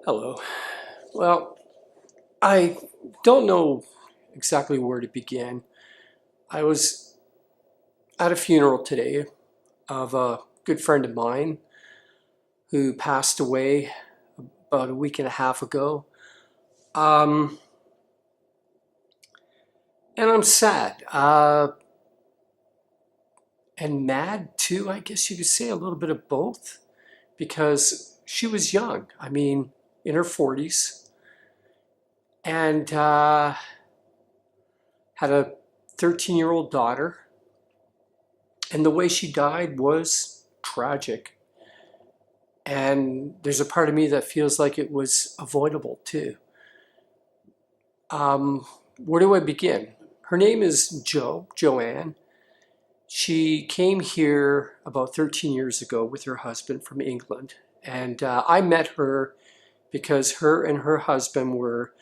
Hello. Well, I don't know exactly where to begin. I was at a funeral today of a good friend of mine who passed away about a week and a half ago. Um, and I'm sad and mad too, I guess you could say, a little bit of both, because she was young. I mean, in her 40s, and had a 13-year-old daughter. And the way she died was tragic. And there's a part of me that feels like it was avoidable too. Where do I begin? Her name is Joanne. She came here about 13 years ago with her husband from England. And I met her because her and her husband were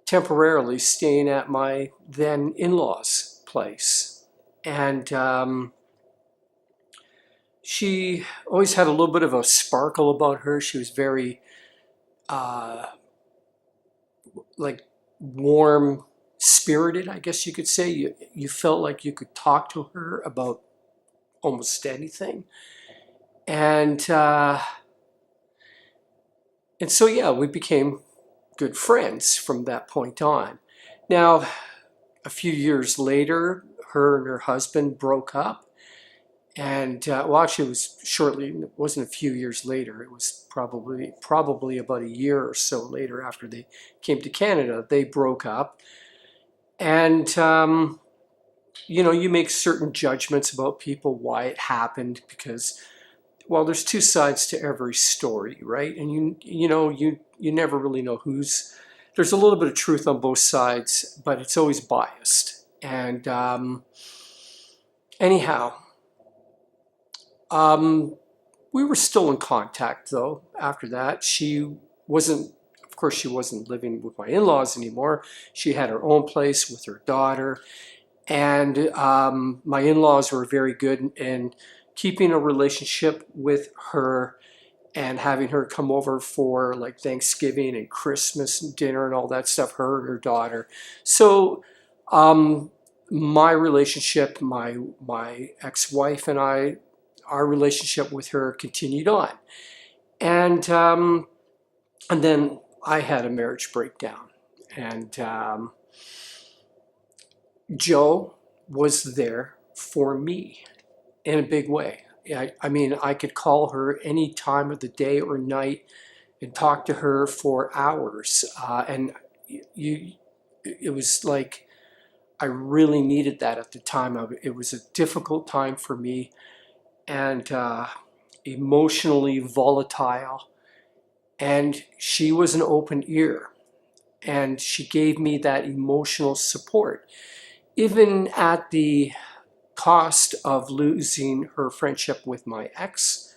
temporarily staying at my then in-laws' place. And she always had a little bit of a sparkle about her. She was very uh, like warm spirited, I guess you could say. You felt like you could talk to her about almost anything. And and so yeah, we became good friends from that point on. Now, a few years later, her and her husband broke up. And well, actually, it was shortly. It wasn't a few years later. It was probably about a year or so later, after they came to Canada, they broke up. And you make certain judgments about people, why it happened, because well, there's two sides to every story, right? And you never really know who's. There's a little bit of truth on both sides, but it's always biased. And anyhow. We were still in contact though after that. Of course, she wasn't living with my in-laws anymore. She had her own place with her daughter. And my in-laws were very good in keeping a relationship with her and having her come over for like Thanksgiving and Christmas and dinner and all that stuff, her and her daughter. So my relationship, my ex-wife and I, our relationship with her continued on. And then I had a marriage breakdown. And Joe was there for me in a big way. I mean, I could call her any time of the day or night and talk to her for hours. And it was like I really needed that at the time. It was a difficult time for me, and emotionally volatile. And she was an open ear, and she gave me that emotional support, even at the cost of losing her friendship with my ex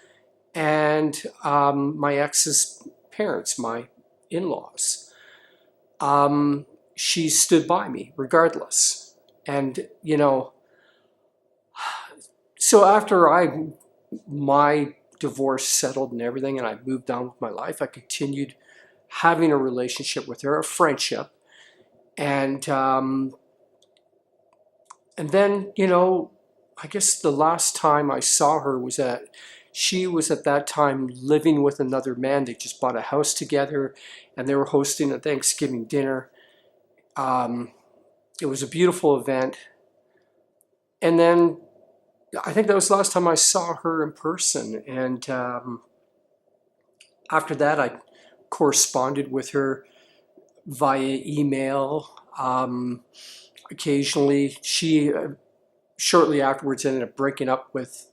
and my ex's parents, my in-laws. She stood by me regardless. And, so after my divorce settled and everything, and I moved on with my life, I continued having a relationship with her, a friendship. And then, I guess the last time I saw her was she was at that time living with another man. They just bought a house together, and they were hosting a Thanksgiving dinner. It was a beautiful event. And then I think that was the last time I saw her in person. And after that, I corresponded with her via email. Occasionally, she shortly afterwards ended up breaking up with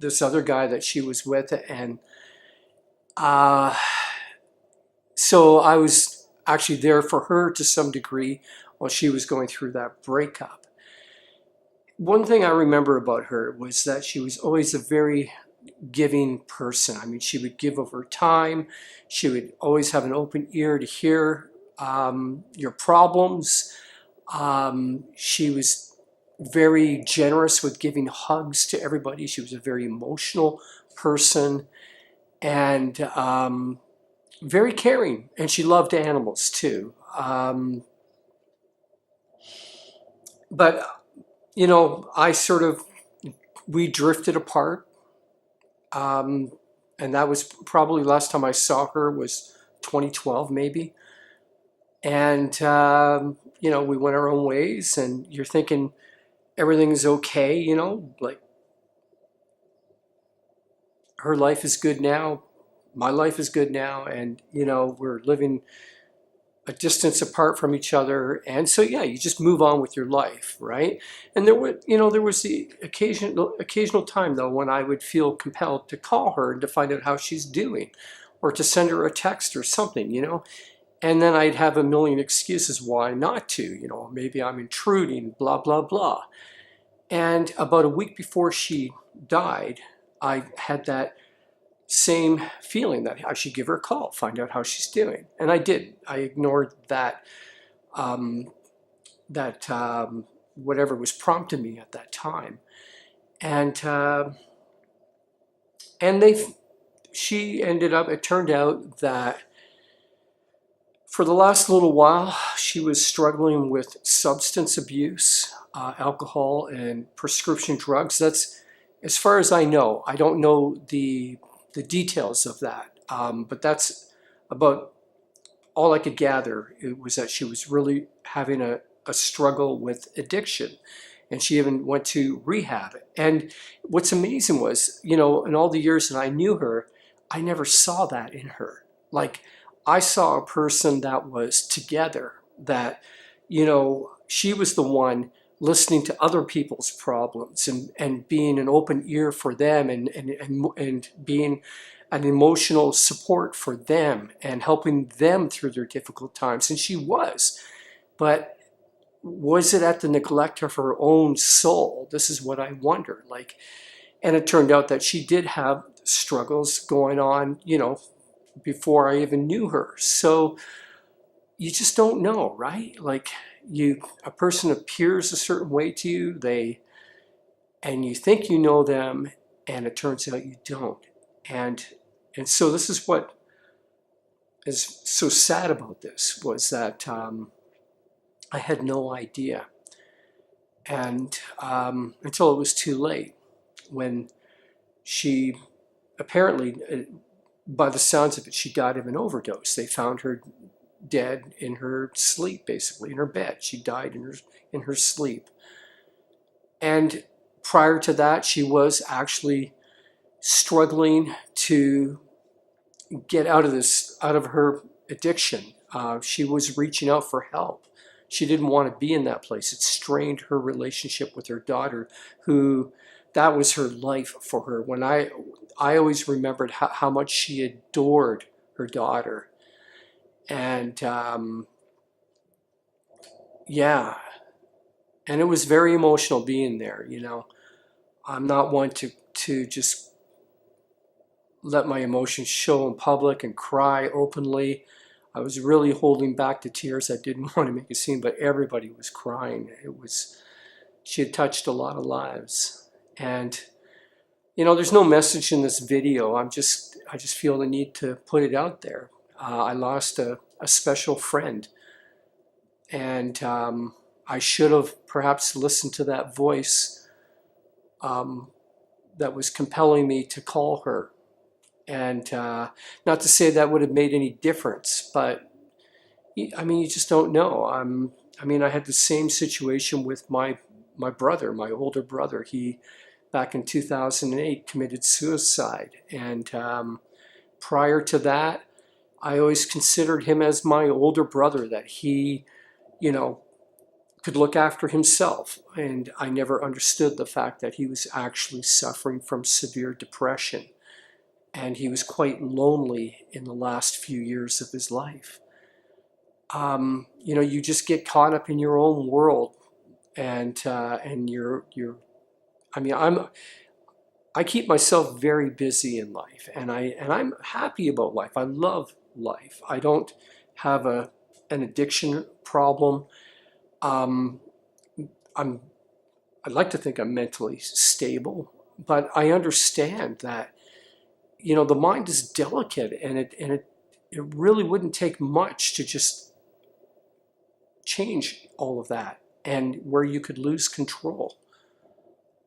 this other guy that she was with. And so I was actually there for her to some degree while she was going through that breakup. One thing I remember about her was that she was always a very giving person. I mean, she would give of her time. She would always have an open ear to hear your problems. She was very generous with giving hugs to everybody. She was a very emotional person. And very caring, and she loved animals too. But I sort of we drifted apart, um, and that was probably last time I saw her was 2012 maybe. And we went our own ways, and you're thinking everything's okay, like her life is good now, my life is good now, and we're living a distance apart from each other, and so yeah, you just move on with your life, right? And there was the occasional time though when I would feel compelled to call her and to find out how she's doing, or to send her a text or something, and then I'd have a million excuses why not to, maybe I'm intruding, blah blah blah. And about a week before she died, I had that same feeling that I should give her a call, find out how she's doing. And I did. I ignored um, that whatever was prompting me at that time. And and she ended up. It turned out that for the last little while, she was struggling with substance abuse, alcohol, and prescription drugs. That's as far as I know. I don't know the details of that, but that's about all I could gather. It was that she was really having a struggle with addiction, and she even went to rehab. And what's amazing was, in all the years that I knew her, I never saw that in her. Like, I saw a person that was together, that, she was the one listening to other people's problems, and being an open ear for them, and being an emotional support for them, and helping them through their difficult times. And she was. But was it at the neglect of her own soul? This is what I wonder. Like, and it turned out that she did have struggles going on, before I even knew her. So you just don't know, right? Like, a person appears a certain way to you, and you think you know them, and it turns out you don't. And so this is what is so sad about this, was that I had no idea, and until it was too late, when she apparently, by the sounds of it, she died of an overdose. They found her dead in her sleep, basically in her bed. She died in her sleep. And prior to that, she was actually struggling to get out of her addiction. She was reaching out for help. She didn't want to be in that place. It strained her relationship with her daughter, who, that was her life for her. When I always remembered how much she adored her daughter. And yeah, and it was very emotional being there. I'm not one to just let my emotions show in public and cry openly. I was really holding back the tears. I didn't want to make a scene, but everybody was crying. She had touched a lot of lives. And there's no message in this video. I just feel the need to put it out there. I lost a special friend, and I should have perhaps listened to that voice that was compelling me to call her. And not to say that would have made any difference, but I mean, you just don't know. I had the same situation with my brother, my older brother. He, back in 2008, committed suicide. And prior to that, I always considered him as my older brother, that he, could look after himself. And I never understood the fact that he was actually suffering from severe depression. And he was quite lonely in the last few years of his life. You just get caught up in your own world, and you're. I mean, I keep myself very busy in life, and I'm happy about life. I love life. I don't have an addiction problem. Um, I'd like to think I'm mentally stable, but I understand that the mind is delicate, and it really wouldn't take much to just change all of that, and where you could lose control.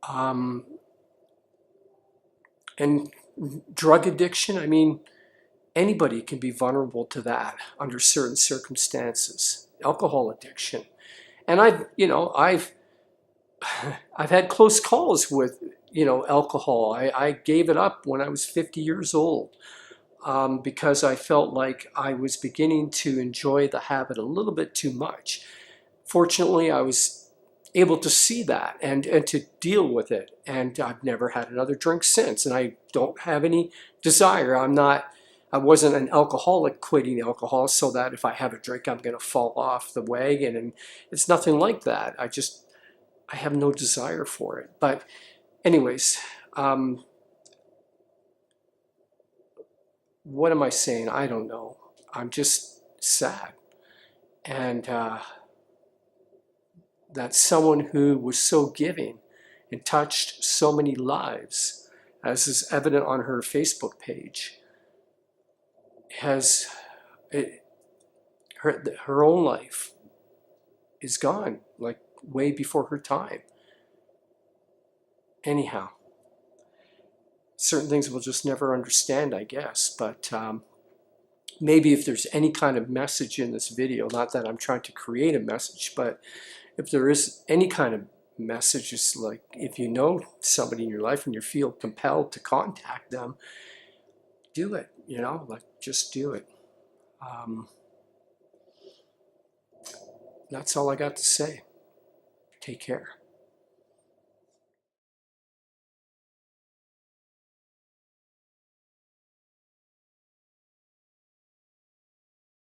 Um, and drug addiction, I mean, anybody can be vulnerable to that under certain circumstances. Alcohol addiction. And I've had close calls with, alcohol. I gave it up when I was 50 years old, because I felt like I was beginning to enjoy the habit a little bit too much. Fortunately, I was able to see that and to deal with it. And I've never had another drink since. And I don't have any desire. I wasn't an alcoholic quitting alcohol so that if I have a drink, I'm going to fall off the wagon. And it's nothing like that. I have no desire for it. But anyways, what am I saying? I don't know. I'm just sad. And that someone who was so giving and touched so many lives, as is evident on her Facebook page, has her own life is gone, like way before her time. Anyhow, certain things we'll just never understand, I guess. But maybe if there's any kind of message in this video, not that I'm trying to create a message, but if there is any kind of message, it's like if you know somebody in your life and you feel compelled to contact them, do it, like just do it. That's all I got to say. Take care.